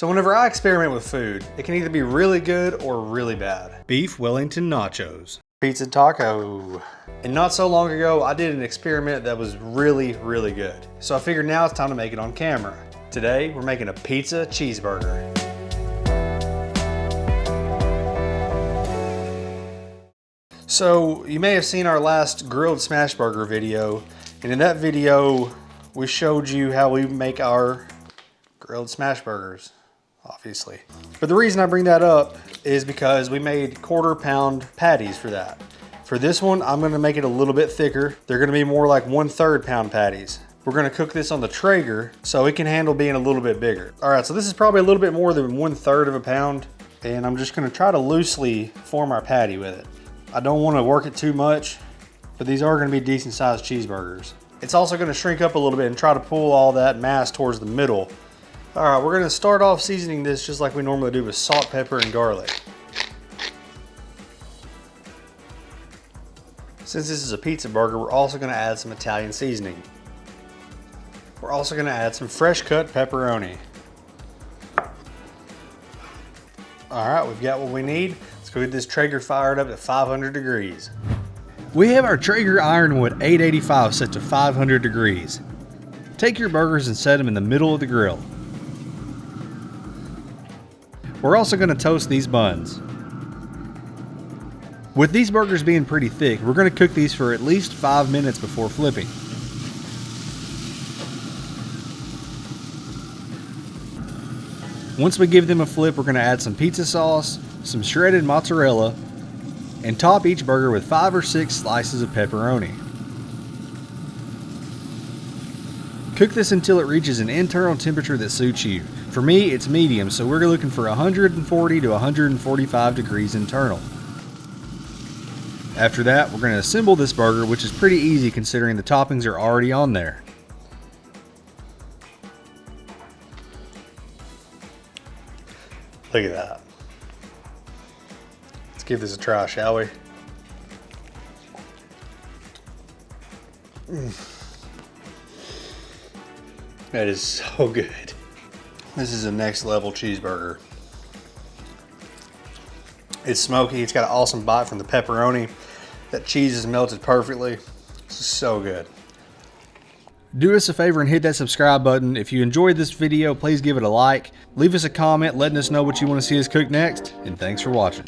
So whenever I experiment with food, it can either be really good or really bad. Beef Wellington nachos. Pizza taco. And not so long ago, I did an experiment that was really, really good. So I figured now it's time to make it on camera. Today, we're making a pizza cheeseburger. So you may have seen our last grilled smash burger video, and in that video, we showed you how we make our grilled smash burgers, obviously. But the reason I bring that up is because we made 1/4 pound patties for that. For this one, I'm gonna make it a little bit thicker. They're gonna be more like 1/3 pound patties. We're gonna cook this on the Traeger so it can handle being a little bit bigger. All right, so this is probably a little bit more than 1/3 of a pound, and I'm just gonna try to loosely form our patty with it. I don't wanna work it too much, but these are gonna be decent sized cheeseburgers. It's also gonna shrink up a little bit and try to pull all that mass towards the middle. All right, we're gonna start off seasoning this just like we normally do with salt, pepper, and garlic. Since this is a pizza burger, we're also gonna add some Italian seasoning. We're also gonna add some fresh cut pepperoni. All right, we've got what we need. Let's go get this Traeger fired up at 500 degrees. We have our Traeger Ironwood 885 set to 500 degrees. Take your burgers and set them in the middle of the grill. We're also gonna toast these buns. With these burgers being pretty thick, we're gonna cook these for at least 5 minutes before flipping. Once we give them a flip, we're gonna add some pizza sauce, some shredded mozzarella, and top each burger with 5 or 6 slices of pepperoni. Cook this until it reaches an internal temperature that suits you. For me, it's medium, so we're looking for 140 to 145 degrees internal. After that, we're going to assemble this burger, which is pretty easy considering the toppings are already on there. Look at that. Let's give this a try, shall we? That is so good. This is a next level cheeseburger. It's smoky, it's got an awesome bite from the pepperoni. That cheese is melted perfectly. This is so good. Do us a favor and hit that subscribe button. If you enjoyed this video, please give it a like. Leave us a comment letting us know what you want to see us cook next, and thanks for watching.